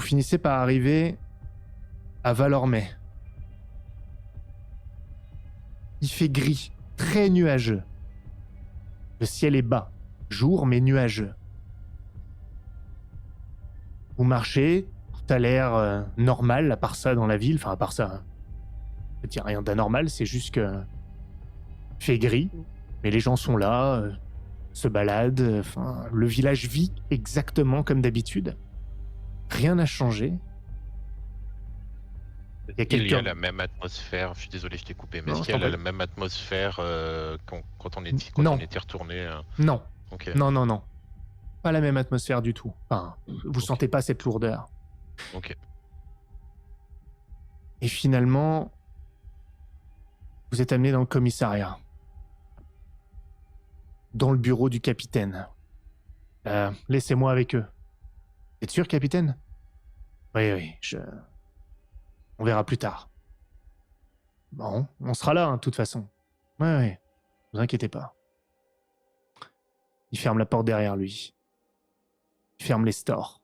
Vous finissez par arriver à Valormais. Il fait gris, très nuageux. Le ciel est bas, jour mais nuageux. Vous marchez, tout a l'air normal à part ça dans la ville. Enfin, à part ça, hein. En fait, il n'y a rien d'anormal, c'est juste que il fait gris, mais les gens sont là, se baladent. Enfin, le village vit exactement comme d'habitude. Rien n'a changé. Il y a Il y quelqu'un... a la même atmosphère, je suis désolé, je t'ai coupé, mais Non, est-ce je qu'il t'en y a prie. la même atmosphère quand on Non, était retourné non, Ok, non. Pas la même atmosphère du tout. Enfin, vous ok, sentez pas cette lourdeur. ok. Et finalement, vous êtes amené dans le commissariat. Dans le bureau du capitaine. Laissez-moi avec eux. Êtes sûr, capitaine? Oui, on verra plus tard. Bon, on sera là, hein, de toute façon. Oui, vous inquiétez pas. Il ferme la porte derrière lui. Il ferme les stores.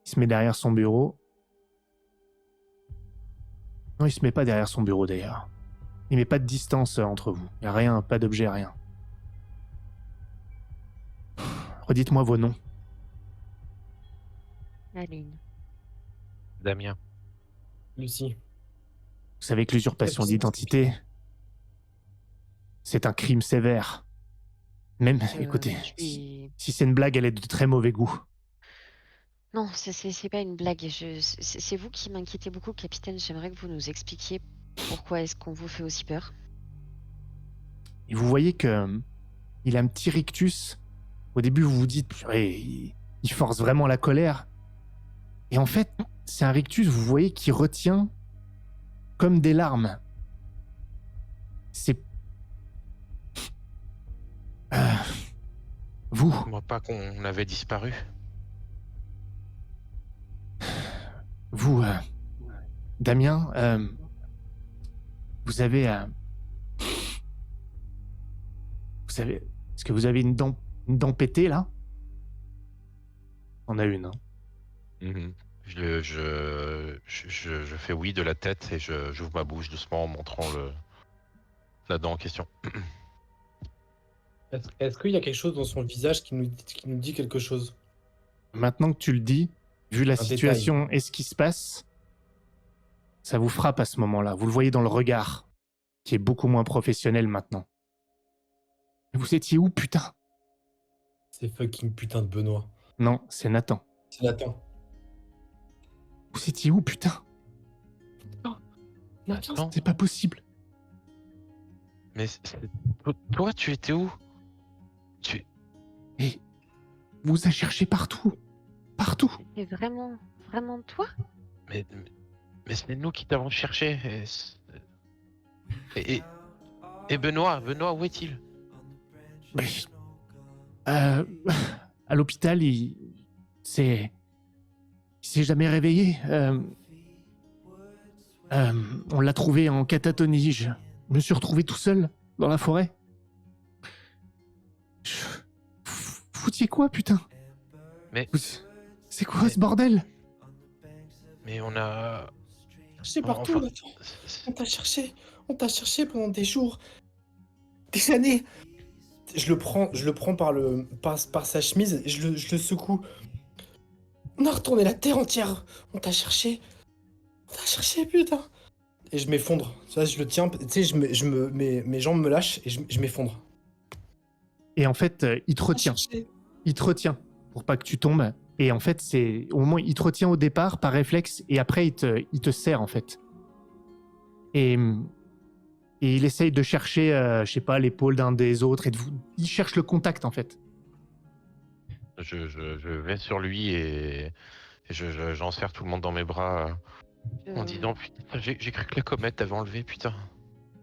Il se met derrière son bureau. Non, il se met pas derrière son bureau, d'ailleurs. Il met pas de distance entre vous. Il y a rien, pas d'objet, rien. Redites-moi vos noms. Aline. Damien, Lucie. Vous savez que l'usurpation d'identité, c'est un crime sévère. Même, écoutez, Je suis... si c'est une blague, elle est de très mauvais goût. Non, c'est pas une blague. C'est vous qui m'inquiétez beaucoup, capitaine. J'aimerais que vous nous expliquiez pourquoi est-ce qu'on vous fait aussi peur. Et vous voyez que il a un petit rictus. Au début, vous vous dites, purée, il force vraiment la colère. Et en fait, c'est un rictus, vous voyez, qui retient comme des larmes. C'est... Vous, moi pas qu'on avait disparu. vous, Damien, vous avez... est-ce que vous avez une dent pétée, là? On a une, hein. Mhm. Je fais oui de la tête et j'ouvre ma bouche doucement en montrant la dent en question. Est-ce qu'il y a quelque chose dans son visage qui nous dit quelque chose? Maintenant que tu le dis, vu la Un situation et ce qui se passe, ça vous frappe à ce moment-là. Vous le voyez dans le regard, qui est beaucoup moins professionnel maintenant. Mais vous étiez où, putain? C'est fucking putain de Benoît. Non, c'est Nathan. C'est Nathan. Vous étiez où, putain? Attends, C'est pas possible. mais toi, tu étais où? Et vous a cherché partout. Partout. C'est vraiment toi? Mais c'est nous qui t'avons cherché. Et Benoît, où est-il? Mais, à l'hôpital, il s'est jamais réveillé. On l'a trouvé en catatonie. Je me suis retrouvé tout seul dans la forêt. Vous foutiez quoi, putain? Mais- C'est quoi ce bordel? Mais on a... Cherché partout, Enfin, Nathan. On t'a cherché pendant des jours. Des années. Je le prends par sa chemise et je le secoue. On a retourné la terre entière. On t'a cherché. Putain. Et je m'effondre. Ça, je le tiens. Tu sais, mes jambes me lâchent et je m'effondre. Et en fait, il te retient. Il te retient pour pas que tu tombes. Et en fait, c'est au moment il te retient au départ par réflexe et après il te serre en fait. Et il essaye de chercher, je sais pas, l'épaule d'un des autres il cherche le contact en fait. je vais sur lui et j'en serre tout le monde dans mes bras en disant putain, j'ai cru que la comète t'avait enlevé, putain.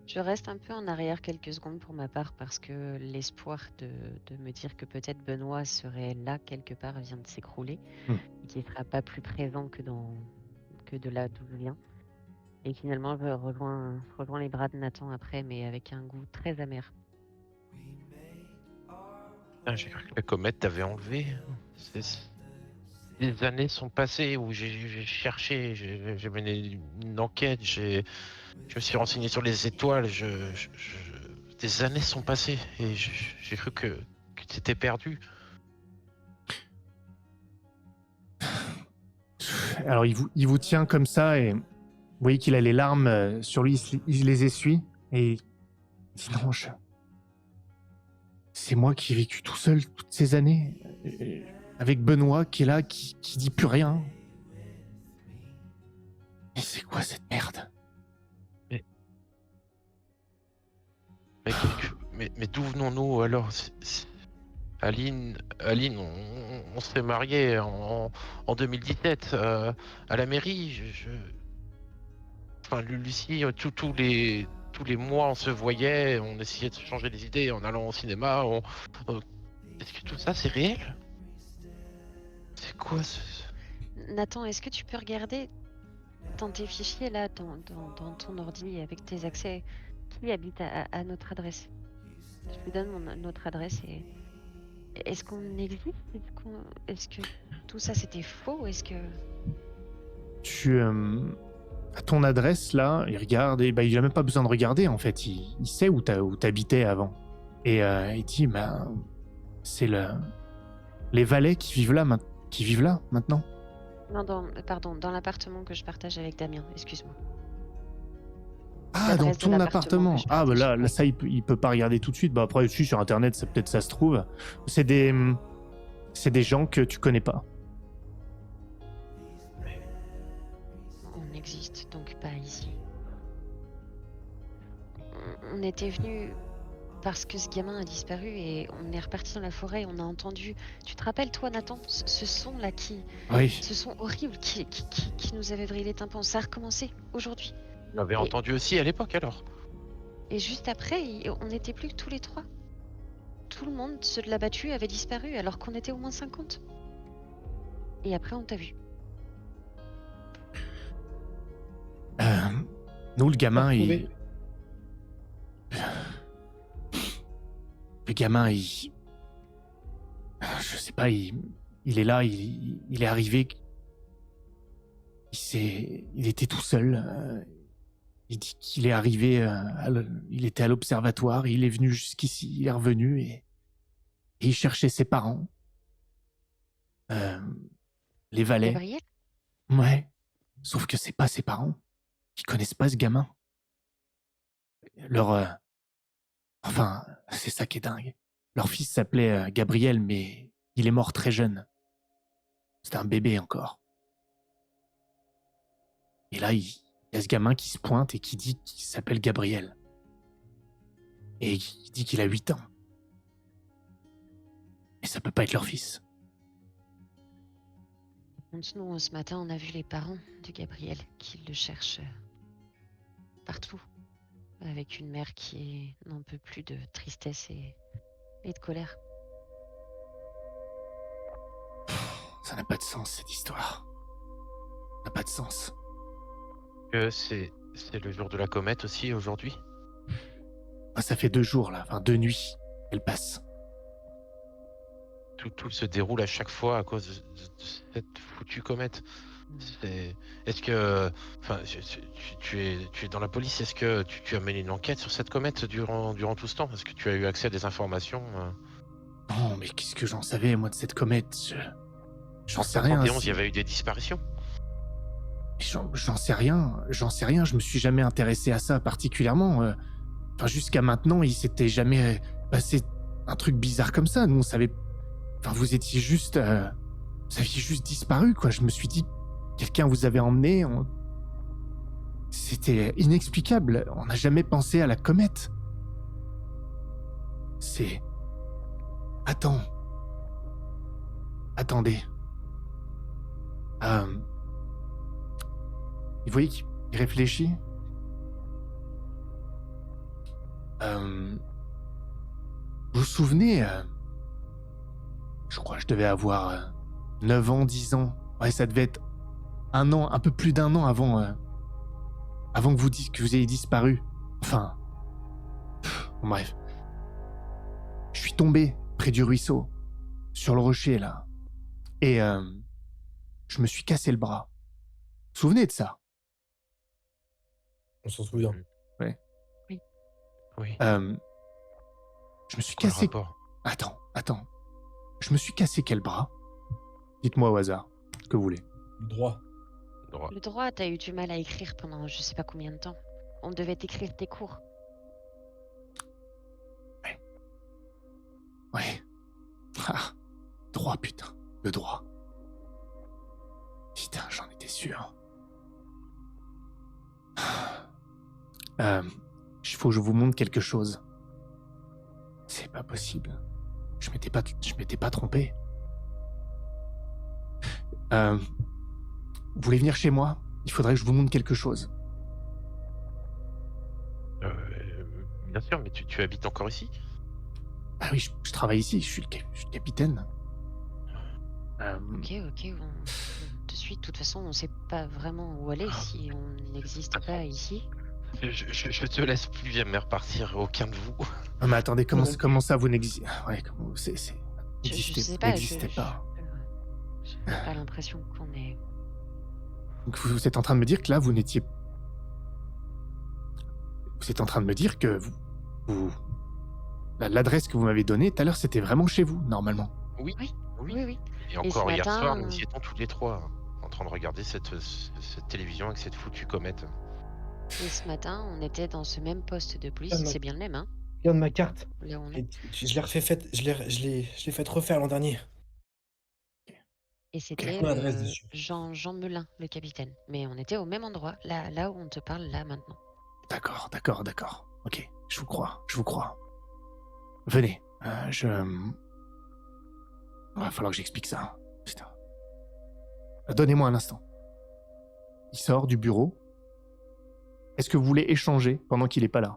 Je reste un peu en arrière quelques secondes pour ma part parce que l'espoir de me dire que peut-être Benoît serait là quelque part vient de s'écrouler et qu'il ne sera pas plus présent que de là d'où je viens. Et finalement, je rejoins les bras de Nathan après, mais avec un goût très amer. Putain, j'ai cru que la comète t'avait enlevé. des années sont passées où j'ai cherché, j'ai mené une enquête, je me suis renseigné sur les étoiles, des années sont passées et j'ai cru que tu étais perdu. Alors il vous tient comme ça et vous voyez qu'il a les larmes sur lui, il les essuie et il dit non, c'est moi qui ai vécu tout seul toutes ces années, avec Benoît qui est là, qui dit plus rien. Mais c'est quoi cette merde? Mais d'où venons-nous alors? Aline, on s'est mariés en 2017 à la mairie. Enfin, Lucie, tous les mois, on se voyait, on essayait de se changer les idées en allant au cinéma. Est-ce que tout ça, c'est réel? C'est quoi ce... Nathan, est-ce que tu peux regarder dans tes fichiers là, dans ton ordi avec tes accès, qui habite à notre adresse? Je te donne notre adresse et est-ce qu'on existe? Est-ce que tout ça c'était faux? Est-ce que Tu à ton adresse là, il regarde et il a même pas besoin de regarder en fait, il sait où t'habitais avant et il dit c'est les valets qui vivent là maintenant. non, pardon, dans l'appartement que je partage avec Damien, excuse-moi. Ah, dans L'adresse de ton l'appartement appartement. que je Ah, bah partage, là, ouais. ça, il peut pas regarder tout de suite. Bah, après, sur Internet, peut-être ça se trouve. C'est des gens que tu connais pas. On existe donc pas ici. On était venu parce que ce gamin a disparu et on est reparti dans la forêt. On a entendu. Tu te rappelles, toi, Nathan, ce son là Oui. ce son horrible qui nous avait vrillé les tympans. Ça a recommencé aujourd'hui. On l'avait entendu aussi à l'époque alors. Et juste après, on n'était plus que tous les trois. Tout le monde, ceux de la battue, avait disparu alors qu'on était au moins 50. Et après, on t'a vu. Nous, le gamin, Retrouvé. le gamin, je sais pas, il est là, il est arrivé. Il était tout seul. Il dit qu'il est arrivé, il était à l'observatoire, il est venu jusqu'ici, il est revenu et il cherchait ses parents. Les valets. Gabriel? Ouais. Sauf que c'est pas ses parents. Ils connaissent pas ce gamin. Enfin, c'est ça qui est dingue. Leur fils s'appelait Gabriel, mais il est mort très jeune. C'était un bébé encore. Et là, il y a ce gamin qui se pointe et qui dit qu'il s'appelle Gabriel. Et il dit qu'il a 8 ans. Mais ça peut pas être leur fils. Nous, ce matin, on a vu les parents de Gabriel qui le cherchent partout. Avec une mère qui n'en peut plus de tristesse et de colère. Ça n'a pas de sens, cette histoire. Ça n'a pas de sens. C'est le jour de la comète aussi aujourd'hui. Ça fait 2 jours, là. Enfin, 2 nuits. Elle passe. Tout se déroule à chaque fois à cause de cette foutue comète. Est-ce que, enfin, tu es dans la police. Est-ce que tu as mené une enquête sur cette comète durant tout ce temps? Est-ce que tu as eu accès à des informations? Non, mais qu'est-ce que j'en savais, moi, de cette comète? J'en sais En rien. 71, il y avait eu des disparitions. J'en sais rien. Je me suis jamais intéressé à ça particulièrement. Enfin, jusqu'à maintenant, il s'était jamais passé un truc bizarre comme ça. Nous, on savait. Enfin, vous étiez juste. Vous aviez juste disparu, quoi. Je me suis dit, quelqu'un vous avait emmené. C'était inexplicable. On n'a jamais pensé à la comète. C'est. Attendez. Vous voyez qu'il réfléchit. Vous vous souvenez, je crois que je devais avoir 9 ans, 10 ans. Ouais, ça devait être un peu plus d'1 an avant que vous ayez disparu. Enfin, bon, bref. Je suis tombé près du ruisseau, sur le rocher, là. Et je me suis cassé le bras. Vous vous souvenez de ça? On s'en souvient. Oui. Je me suis Quoi le cassé... rapport? Attends. Je me suis cassé quel bras? Dites-moi au hasard, ce que vous voulez. Le droit. Droit. Le droit, t'as eu du mal à écrire pendant je sais pas combien de temps. On devait t'écrire tes cours. Ouais. Ah, droit, putain. Le droit. Putain, j'en étais sûr. Il faut que je vous montre quelque chose. C'est pas possible. Je m'étais pas trompé. Vous voulez venir chez moi? Il faudrait que je vous montre quelque chose. Bien sûr, mais tu habites encore ici? Ah oui, je travaille ici, je suis le capitaine. Ok, on te suit. De toute façon, on sait pas vraiment où aller si on n'existe pas ici. Je te laisse plus jamais repartir, aucun de vous. Non mais attendez, Non. comment ça vous n'existez... Ouais, c'est... Je sais Vous pas. n'existez pas. J'ai pas l'impression qu'on est. Donc vous êtes en train de me dire que là, vous n'étiez... Vous êtes en train de me dire que l'adresse que vous m'avez donnée tout à l'heure, c'était vraiment chez vous, normalement. Oui. Oui. Et encore ce hier matin, soir, nous y étions tous les trois, en train de regarder cette télévision avec cette foutue comète. Et ce matin, on était dans ce même poste de police. Ah, non. C'est bien le même, hein? Regarde ma carte. Là où on est. Et je l'ai refait faite. Je l'ai fait refaire l'an dernier. Et c'était Mon adresse dessus. Jean Melin, le capitaine. Mais on était au même endroit, là où on te parle, là, maintenant. D'accord. Ok, je vous crois. Venez, va falloir que j'explique ça. Putain. Donnez-moi un instant. Il sort du bureau. Est-ce que vous voulez échanger pendant qu'il est pas là?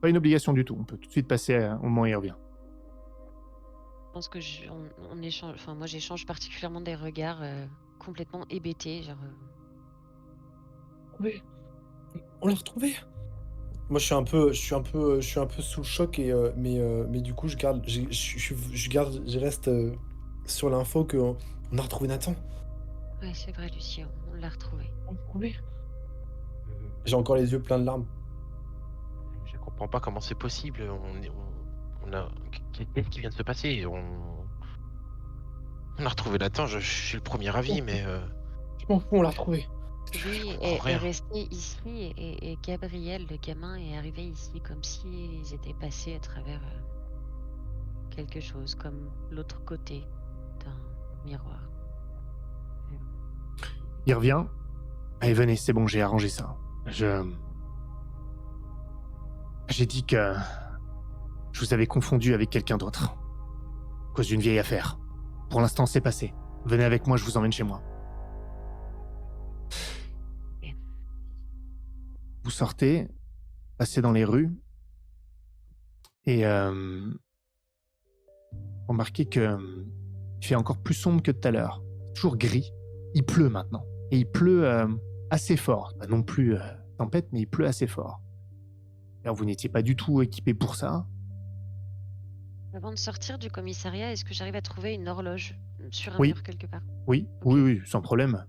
Pas une obligation du tout, on peut tout de suite passer au moment où il revient. Je pense que on échange. Enfin, moi, j'échange particulièrement des regards complètement hébétés, genre. Oui. On l'a retrouvé. Moi, je suis un peu sous le choc mais du coup, je reste sur l'info que on a retrouvé Nathan. Ouais, c'est vrai, Lucie, on l'a retrouvé. On l'a retrouvé. J'ai encore les yeux pleins de larmes. Je comprends pas comment c'est possible. Qu'est-ce qui vient de se passer? On a retrouvé Nathan, je suis le premier ravi, mais Je m'en fous, on l'a retrouvé. Lui comprends est rien. resté ici et Gabriel, le gamin, est arrivé ici comme s'ils étaient passés à travers quelque chose, comme l'autre côté d'un miroir. Il revient. Allez, venez, c'est bon, j'ai arrangé ça. J'ai dit que je vous avais confondu avec quelqu'un d'autre. À cause d'une vieille affaire. Pour l'instant, c'est passé. Venez avec moi, je vous emmène chez moi. Vous sortez, passez dans les rues, et remarquez que il fait encore plus sombre que tout à l'heure. Toujours gris. Il pleut maintenant. Et il pleut assez fort. Pas non plus tempête, mais il pleut assez fort. Alors, vous n'étiez pas du tout équipé pour ça. Avant de sortir du commissariat, est-ce que j'arrive à trouver une horloge sur un Oui. mur quelque part? Oui, Ok. oui, sans problème.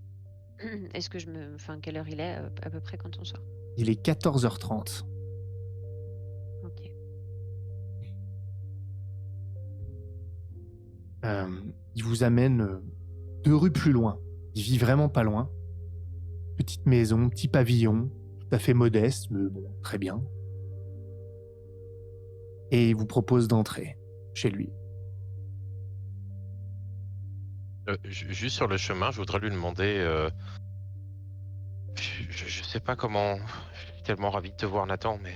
Est-ce que Enfin, quelle heure il est à peu près quand on sort? Il est 14h30. Ok. Il vous amène 2 rues plus loin. Il vit vraiment pas loin. Petite maison, petit pavillon, tout à fait modeste, mais bon, très bien. Et il vous propose d'entrer chez lui. Juste sur le chemin, je voudrais lui demander. Je sais pas comment. Je suis tellement ravi de te voir, Nathan, mais.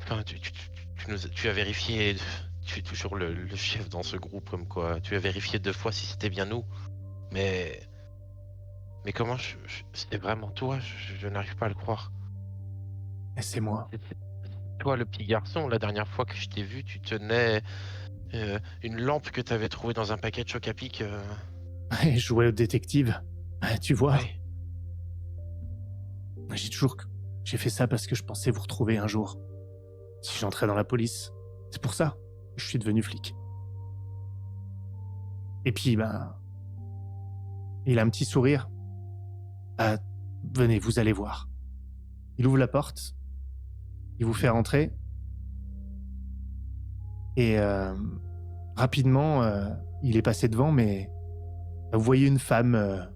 Enfin, tu as vérifié. Tu es toujours le chef dans ce groupe, comme quoi. Tu as vérifié 2 fois si c'était bien nous. Mais. Mais comment c'est vraiment toi? Je n'arrive pas à le croire. Et c'est moi. Toi, le petit garçon, la dernière fois que je t'ai vu, tu tenais une lampe que tu avais trouvée dans un paquet de Choc-à-Pic. Je jouais au détective. Tu vois, Ouais. j'ai fait ça parce que je pensais vous retrouver un jour. Si j'entrais dans la police. C'est pour ça que je suis devenu flic. Et puis, Il a un petit sourire. Ah, venez, vous allez voir. Il ouvre la porte. Il vous fait rentrer. Et rapidement, il est passé devant, mais vous voyez une femme,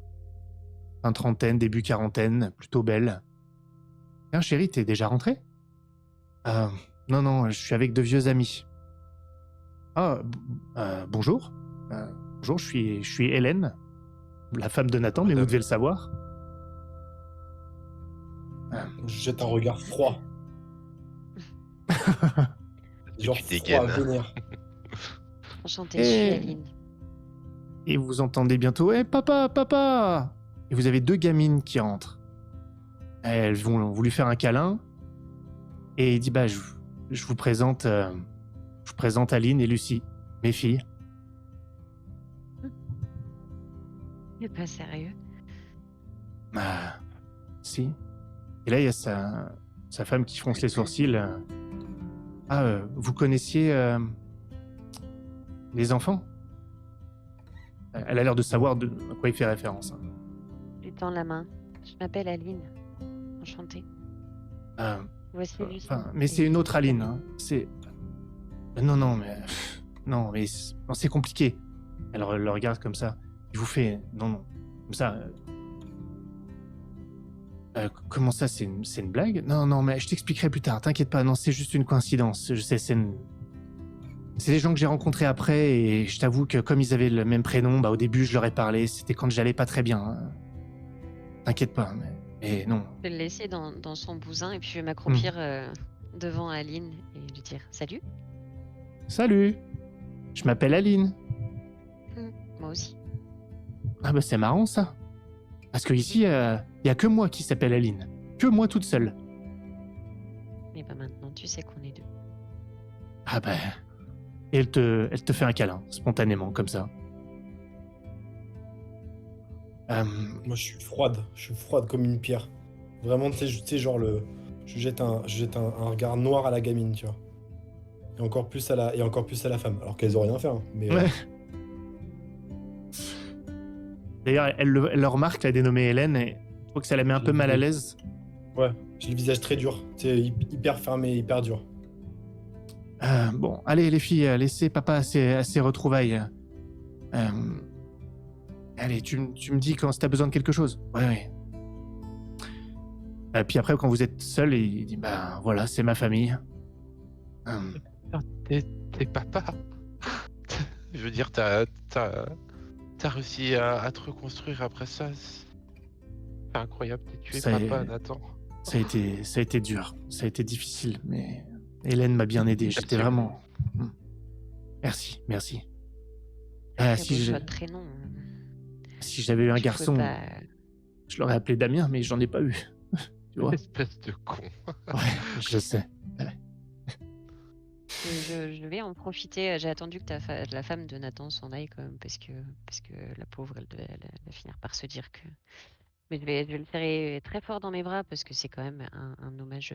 fin trentaine, début quarantaine, plutôt belle. Tiens, chérie, t'es déjà rentrée ? Non, je suis avec de vieux amis. Ah, bonjour. Bonjour, je suis Hélène, la femme de Nathan, mais vous devez le savoir. Je jette un regard froid. Genre tu froid, dégaines. vénère. Enchantée, je suis Aline. Et vous entendez bientôt « Hé, papa !» Et vous avez deux gamines qui rentrent. Elles vont lui faire un câlin. Et il dit « Bah, je vous présente Aline et Lucie, mes filles. » Mais pas sérieux. Ah, si. Et là, il y a sa femme qui fronce les sourcils. Vous connaissiez les enfants ? Elle a l'air de savoir à quoi il fait référence. Hein. Je lui tends la main. Je m'appelle Aline. Enchantée. Voici Lucie. Mais c'est une autre Aline. Hein. C'est... Non, mais c'est compliqué. Elle le regarde comme ça. Il vous fait... Non. Comme ça... comment ça, c'est une blague ? Non, mais je t'expliquerai plus tard. T'inquiète pas, non, c'est juste une coïncidence. Je sais, c'est des gens que j'ai rencontrés après et je t'avoue que comme ils avaient le même prénom, au début, je leur ai parlé. C'était quand j'allais pas très bien. Hein. T'inquiète pas, mais non. Je vais le laisser dans son bousin et puis je vais m'accroupir devant Aline et lui dire « Salut !» Salut, je m'appelle Aline. Moi aussi. Ah c'est marrant ça. Parce que ici, y a que moi qui s'appelle Aline. Que moi toute seule. Mais maintenant, tu sais qu'on est deux. Et elle te fait un câlin, spontanément, comme ça. Moi, je suis froide comme une pierre. Vraiment, tu sais, genre je jette un regard noir à la gamine, tu vois. Et encore plus à la femme, alors qu'elles ont rien fait. Hein, mais ouais. D'ailleurs, elle le remarque, la dénommée Hélène, et je trouve que ça la met un peu mal à l'aise. Ouais, j'ai le visage très dur, tu sais, hyper fermé, hyper dur. Bon, allez les filles, laissez papa à ses retrouvailles. Allez, tu me dis quand t'as besoin de quelque chose. Ouais. Puis après, quand vous êtes seul, il dit voilà, c'est ma famille. T'es papa. Je veux dire, t'as réussi à te reconstruire après ça. C'est incroyable, t'es tué papa, Nathan. Ça a été dur, ça a été difficile, mais Hélène m'a bien aidé. J'étais vraiment... Merci. Si j'avais eu un garçon, je l'aurais appelé Damien, mais j'en ai pas eu. Tu vois ? Espèce de con. Ouais, je sais. Je vais en profiter. J'ai attendu que la femme de Nathan s'en aille quand même, parce que la pauvre, elle va finir par se dire que... Mais je vais le serrer très fort dans mes bras, parce que c'est quand même un hommage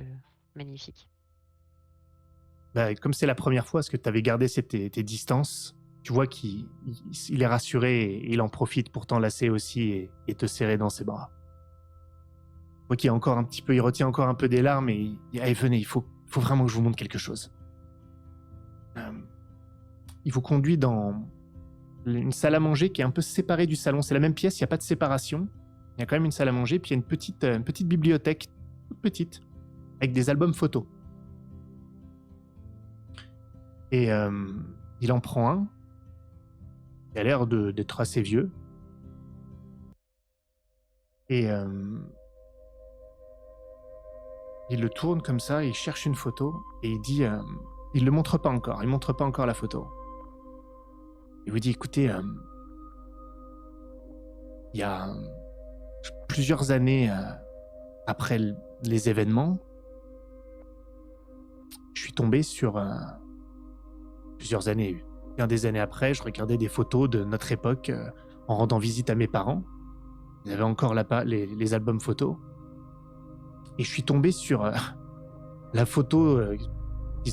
magnifique. Comme c'est la première fois, parce que tu avais gardé tes distances, tu vois qu'il est rassuré et il en profite pour t'enlacer aussi et te serrer dans ses bras. Moi qui il retient encore un peu des larmes et il dit « Allez, venez, il faut vraiment que je vous montre quelque chose. » Il vous conduit dans une salle à manger qui est un peu séparée du salon. C'est la même pièce, il n'y a pas de séparation. Il y a quand même une salle à manger, puis il y a une petite bibliothèque, toute petite, avec des albums photos. Et il en prend un. Il a l'air d'être assez vieux. Et il le tourne comme ça, il cherche une photo, et il dit... il le montre pas encore, il montre pas encore la photo. Il vous dit, écoutez, il y a plusieurs années après les événements, je suis tombé sur... plusieurs années, bien des années après, je regardais des photos de notre époque en rendant visite à mes parents. Ils avaient encore les albums photos. Et je suis tombé sur la photo qui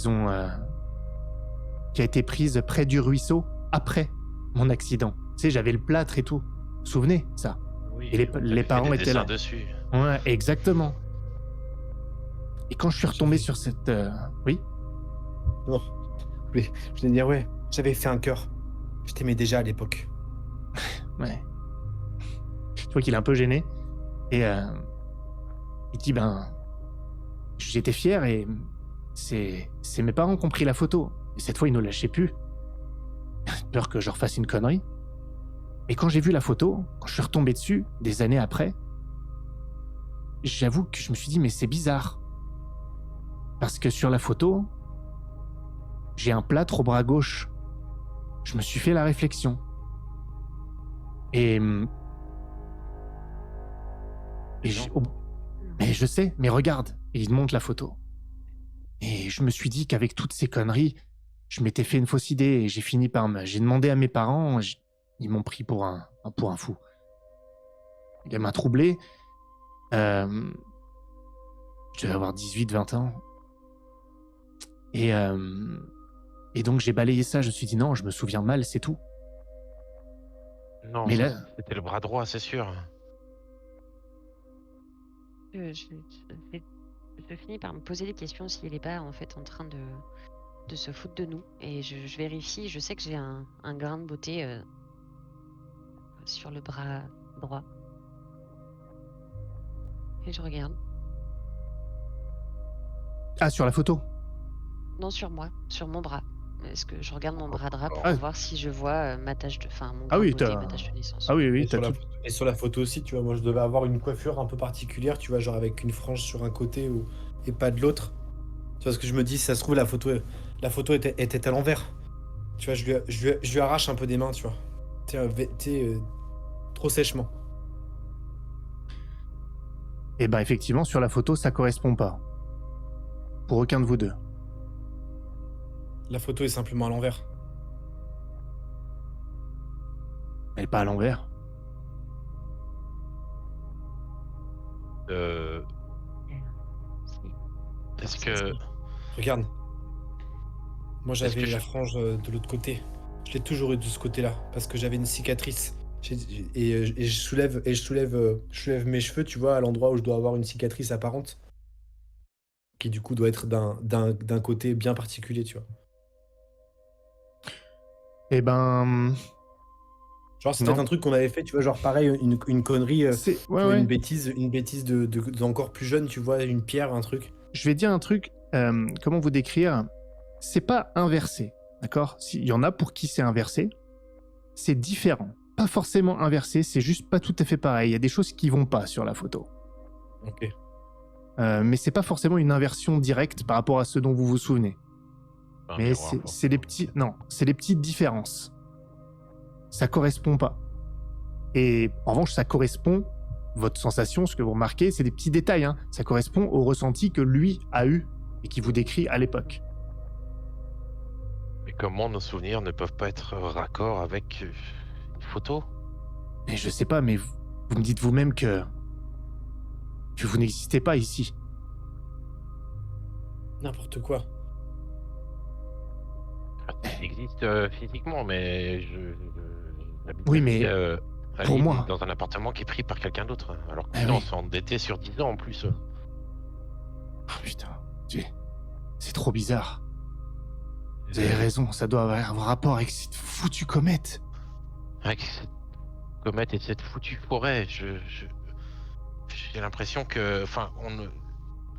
a été prise près du ruisseau après mon accident. Tu sais, j'avais le plâtre et tout. vous souvenez, ça? Oui, Et les t'avais les fait parents des étaient dessins là. dessus. Ouais, exactement. Et quand je suis retombé J'avais- sur cette... Oui? Non, je voulais dire, ouais, j'avais fait un cœur. Je t'aimais déjà à l'époque. Ouais. Je vois qu'il est un peu gêné. Et il dit, ben, j'étais fier et c'est mes parents qui ont pris la photo. Et cette fois, ils ne lâchaient plus. Peur que je refasse une connerie. Et quand j'ai vu la photo, quand je suis retombé dessus, des années après, j'avoue que je me suis dit, mais c'est bizarre. Parce que sur la photo, j'ai un plâtre au bras gauche. Je me suis fait la réflexion. Et, et mais je sais, mais regarde. Et il montre la photo. Et je me suis dit qu'avec toutes ces conneries, je m'étais fait une fausse idée et j'ai fini par me... J'ai demandé à mes parents, ils m'ont pris pour un fou. Il m'a troublé. Je devais avoir 18-20 ans. Et donc j'ai balayé ça, je me suis dit non, je me souviens mal, c'est tout. Non, Mais là, c'était le bras droit, c'est sûr. Je finis par me poser des questions s'il est pas en fait en train de se foutre de nous. Et je vérifie, je sais que j'ai un grain de beauté sur le bras droit. Et je regarde. ah, sur la photo. Non, sur moi, sur mon bras. Est-ce que je regarde mon bras droit pour Ah. voir si je vois ma tache de... Enfin, mon Ah grain oui, de beauté, t'as... ma tache de naissance. Ah oui, oui, Et t'as sur, la tout. photo, et sur la photo aussi, tu vois, moi je devais avoir une coiffure un peu particulière, tu vois, genre avec une frange sur un côté et pas de l'autre. Tu vois ce que je me dis, si ça se trouve, la photo était à l'envers. Tu vois, je lui arrache un peu des mains, tu vois. Trop sèchement. Et ben effectivement, sur la photo, ça correspond pas. Pour aucun de vous deux. La photo est simplement à l'envers. Elle est pas à l'envers. Si. Est-ce Si, que... si. Regarde. Moi Est-ce j'avais que la je- frange de l'autre côté. Je l'ai toujours eu de ce côté-là, parce que j'avais une cicatrice. Et je soulève mes cheveux, tu vois, à l'endroit où je dois avoir une cicatrice apparente, qui du coup doit être d'un côté bien particulier, tu vois. Eh ben... Genre c'est Non. peut-être un truc qu'on avait fait, tu vois, genre pareil, une connerie, C'est... tu Ouais, vois, ouais. une bêtise d'encore plus jeune, tu vois, une pierre, un truc. Je vais dire un truc, comment vous décrire? C'est pas inversé, d'accord? Il y en a pour qui c'est inversé, c'est différent. Pas forcément inversé, c'est juste pas tout à fait pareil. Il y a des choses qui vont pas sur la photo. Ok. Mais c'est pas forcément une inversion directe par rapport à ce dont vous vous souvenez. Un Mais miroir, c'est des petits... Non, c'est des petites différences. Ça correspond pas. Et en revanche, ça correspond... Votre sensation, ce que vous remarquez, c'est des petits détails. Hein. Ça correspond au ressenti que lui a eu et qui vous décrit à l'époque. Mais comment nos souvenirs ne peuvent pas être raccord avec une photo? Mais je sais pas, mais vous me dites vous-même que vous n'existez pas ici. N'importe quoi. Il existe physiquement, mais j'habite Oui, ma mais fille, à pour Lille, moi. dans un appartement qui est pris par quelqu'un d'autre. Alors que Ah putain, on oui. s'est endetté sur 10 ans en plus. Oh putain, c'est trop bizarre. Vous avez raison, ça doit avoir un rapport avec cette foutue comète. Avec cette comète et cette foutue forêt, j'ai l'impression que... Enfin,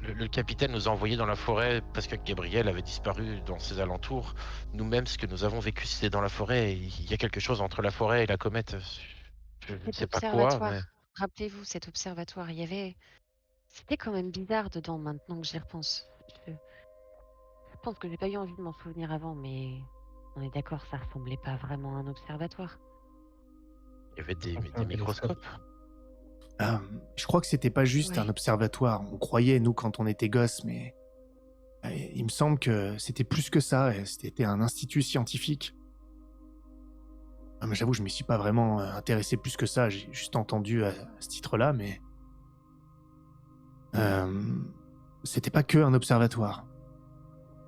le capitaine nous a envoyés dans la forêt parce que Gabriel avait disparu dans ses alentours. Nous-mêmes, ce que nous avons vécu, c'était dans la forêt. Et il y a quelque chose entre la forêt et la comète. Je ne Cet sais pas quoi, observatoire, mais... rappelez-vous cet observatoire, il y avait... C'était quand même bizarre dedans maintenant que j'y repense. Je pense que j'ai pas eu envie de m'en souvenir avant, mais on est d'accord, ça ressemblait pas vraiment à un observatoire. Il y avait des Un microscopes. Je crois que c'était pas juste Ouais. un observatoire. On croyait, nous, quand on était gosses, mais il me semble que c'était plus que ça. C'était un institut scientifique. Mais j'avoue, je me suis pas vraiment intéressé plus que ça. J'ai juste entendu à ce titre-là, mais c'était pas que un observatoire.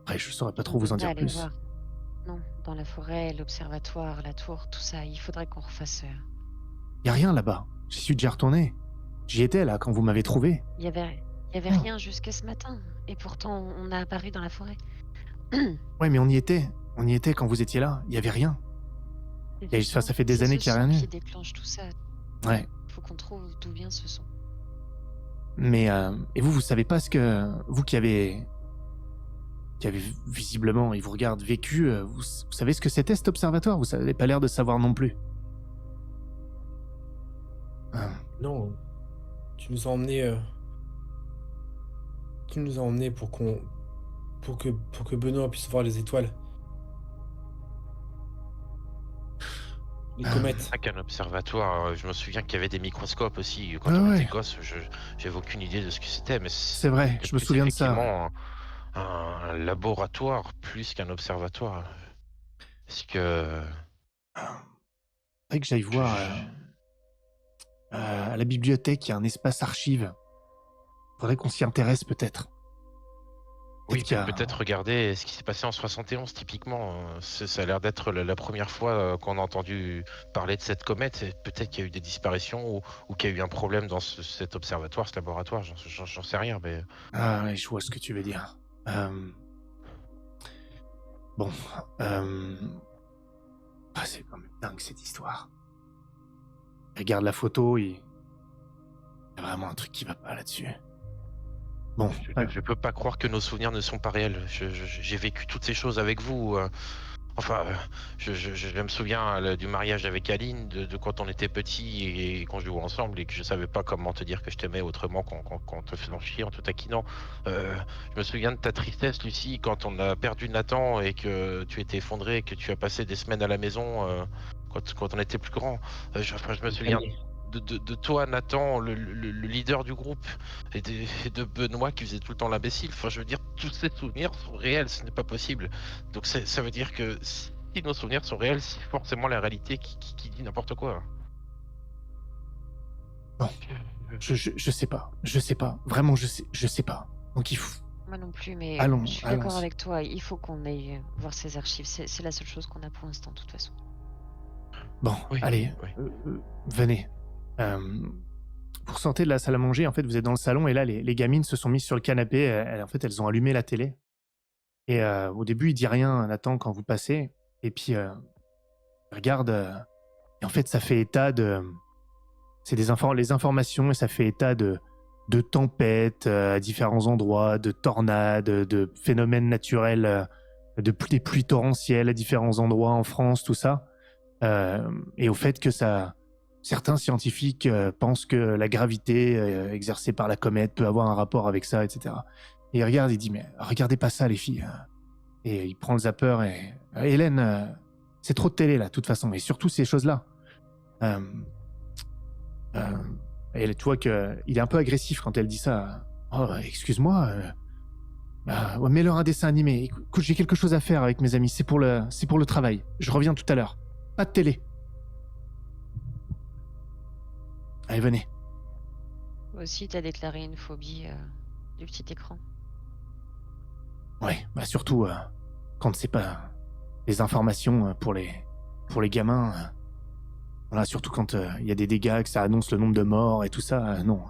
Après, je saurais pas trop On vous en devrait dire aller plus. voir. Non, dans la forêt, l'observatoire, la tour, tout ça, il faudrait qu'on refasse Y a rien là-bas. J'y suis déjà retourné. J'y étais là quand vous m'avez trouvé. Il y avait Oh. rien jusqu'à ce matin. Et pourtant, on a apparu dans la forêt. Ouais, mais on y était. On y était quand vous étiez là. Y avait rien. Ça fait des C'est années ce qu'il y a son rien eu. qui déclenche tout ça. Ouais. Faut qu'on trouve d'où vient ce son. Mais et vous savez pas ce que vous qui avez visiblement, il vous regarde vécu, vous savez ce que c'était cet observatoire? Vous avez pas l'air de savoir non plus. Ah, Non, tu nous as emmenés. Tu nous as emmenés pour que Benoît puisse voir les étoiles. Les Ah. comètes. C'est qu'un observatoire, je me souviens qu'il y avait des microscopes aussi. Quand Ouais, on était ouais. gosse, j'avais aucune idée de ce que c'était, mais C'est vrai, c'était je me plus souviens de ça. effectivement un laboratoire plus qu'un observatoire. Est-ce que Faudrait que j'aille je- voir je- à la bibliothèque, il y a un espace archive. Faudrait qu'on s'y intéresse peut-être. Oui, qu'il y a- peut-être regarder ce qui s'est passé en 71 typiquement. Ça a l'air d'être la première fois qu'on a entendu parler de cette comète. Et peut-être qu'il y a eu des disparitions ou qu'il y a eu un problème dans cet observatoire, ce laboratoire. J'en sais rien, mais Ah ouais, je vois ce que tu veux dire. Bon, c'est quand même dingue cette histoire. Regarde la photo, il y a vraiment un truc qui va pas là-dessus. Bon, je peux pas croire que nos souvenirs ne sont pas réels. J'ai vécu toutes ces choses avec vous. Enfin, je me souviens du mariage avec Aline, de quand on était petits et qu'on jouait ensemble et que je savais pas comment te dire que je t'aimais autrement qu'en te faisant chier, en te taquinant. Je me souviens de ta tristesse, Lucie, quand on a perdu Nathan et que tu étais effondré et que tu as passé des semaines à la maison quand on était plus grand. Je me souviens de toi, Nathan, le leader du groupe, et de Benoît qui faisait tout le temps l'imbécile. Enfin, je veux dire, tous ces souvenirs sont réels, ce n'est pas possible. Donc ça veut dire que si nos souvenirs sont réels, c'est forcément la réalité qui dit n'importe quoi. Bon. Je sais pas. Je sais pas. Vraiment, je sais pas. Donc il faut... Moi non plus, mais Allons, je suis allons. d'accord avec toi. Il faut qu'on aille voir ces archives. C'est la seule chose qu'on a pour l'instant, de toute façon. Bon, Oui, allez, oui. venez. Vous sortez de la salle à manger, en fait, vous êtes dans le salon, et là, les gamines se sont mises sur le canapé. En fait, elles ont allumé la télé. Et au début, il dit rien, Nathan, quand vous passez. Et puis, il regarde. Et en fait, ça fait état de... C'est les informations, et ça fait état de tempêtes à différents endroits, de tornades, de phénomènes naturels, des pluies torrentielles à différents endroits en France, tout ça. Et au fait que certains scientifiques pensent que la gravité exercée par la comète peut avoir un rapport avec ça, etc. Et il regarde, il dit, mais regardez pas ça, les filles. Et il prend le zapper et... Hélène, c'est trop de télé, là, de toute façon. Et surtout ces choses-là. Et tu vois qu'il est un peu agressif quand elle dit ça. Oh, excuse-moi. Ouais, mets-leur un dessin animé. Écoute, j'ai quelque chose à faire avec mes amis. C'est pour le travail. Je reviens tout à l'heure. Pas de télé. Allez, venez. Toi aussi, t'as déclaré une phobie du petit écran. Ouais, surtout quand c'est pas les informations pour les gamins. Voilà, surtout quand il y a des dégâts, que ça annonce le nombre de morts et tout ça. Non.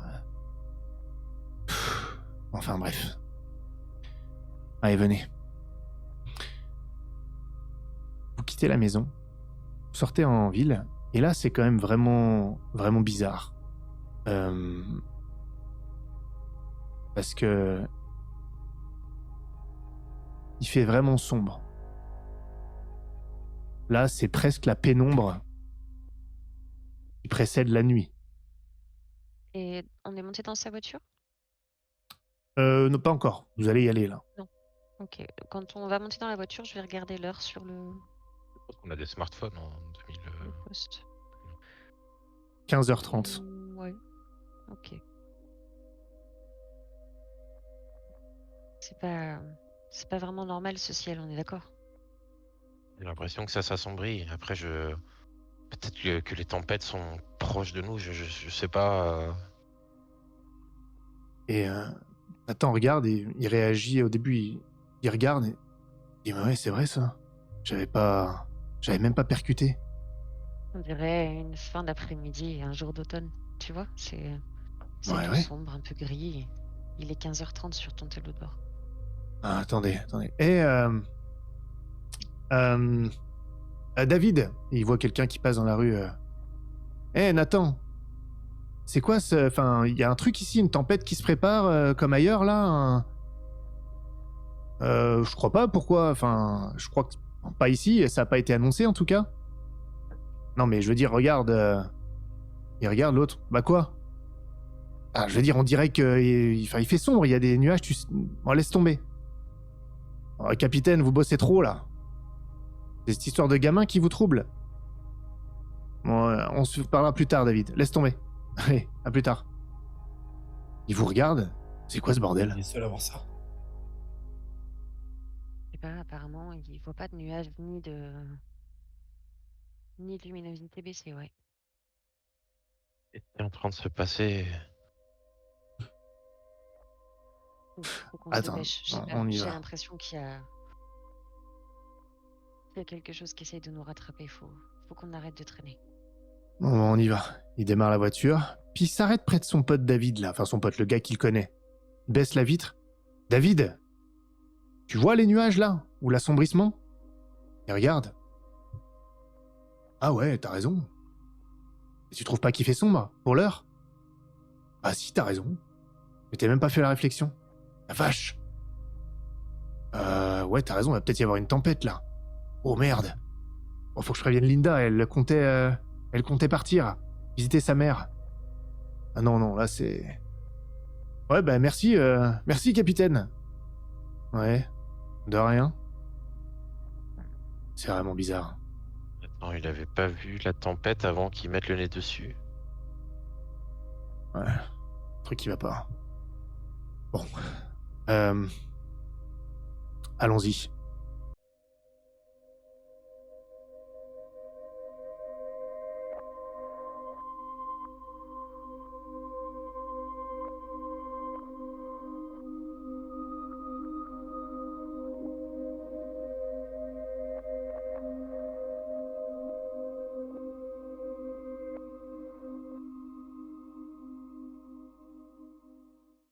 Enfin, bref. Allez, venez. Vous quittez la maison, vous sortez en ville, et là, c'est quand même vraiment, vraiment bizarre. Parce que il fait vraiment sombre. Là, c'est presque la pénombre qui précède la nuit. Et on est monté dans sa voiture? Non, pas encore. Vous allez y aller, là. Non. Ok. Quand on va monter dans la voiture, je vais regarder l'heure sur le Je pense qu'on a des smartphones en 2000. poste. 15h30. Ouais. Ok. C'est pas vraiment normal ce ciel, on est d'accord? J'ai l'impression que ça s'assombrit. Après, peut-être que les tempêtes sont proches de nous. Je sais pas. Et Nathan regarde et il réagit. Au début, il regarde et il dit, mais ouais, c'est vrai ça. J'avais même pas percuté. On dirait une fin d'après-midi et un jour d'automne. Tu vois, c'est Ouais, tout ouais. sombre, un peu gris. Il est 15h30 sur ton tableau de bord. Ah, attendez. Et euh, David, il voit quelqu'un qui passe dans la rue. Nathan, c'est quoi ce... Enfin, il y a un truc ici, une tempête qui se prépare, comme ailleurs, là je crois pas, pourquoi? Enfin, je crois que... Pas ici, ça a pas été annoncé, en tout cas. Non, mais je veux dire, regarde... Il regarde l'autre. Bah quoi? Ah, je veux dire, on dirait que... Enfin, il fait sombre, il y a des nuages, Oh, laisse tomber. Oh, capitaine, vous bossez trop, là. C'est cette histoire de gamin qui vous trouble. Bon, on se parlera plus tard, David. Laisse tomber. Allez, à plus tard. Il vous regarde? C'est quoi ce Il bordel? est seul à voir ça. Je sais pas, apparemment, il voit pas de nuages ni de luminosité baissée, ouais. C'est en train de se passer. Faut qu'on se Attends, dépêche. Je sais pas, on y j'ai va. l'impression qu'il y a quelque chose qui essaye de nous rattraper. Faut qu'on arrête de traîner. Bon, on y va. Il démarre la voiture, puis il s'arrête près de son pote David, là. Enfin, son pote, le gars qu'il connaît. Il baisse la vitre. David, tu vois les nuages, là? Ou l'assombrissement? Et regarde. Ah ouais, t'as raison. Et tu trouves pas qu'il fait sombre, pour l'heure? Ah si, t'as raison. Mais t'as même pas fait la réflexion. La vache. Ouais, t'as raison, il va peut-être y avoir une tempête, là. Oh merde. Bon, faut que je prévienne Linda, elle comptait partir. Visiter sa mère. Ah non, non, là c'est... Ouais, bah merci, merci capitaine. Ouais, de rien. C'est vraiment bizarre. Attends, il avait pas vu la tempête avant qu'il mette le nez dessus. Ouais, truc qui va pas. Bon, euh, allons-y.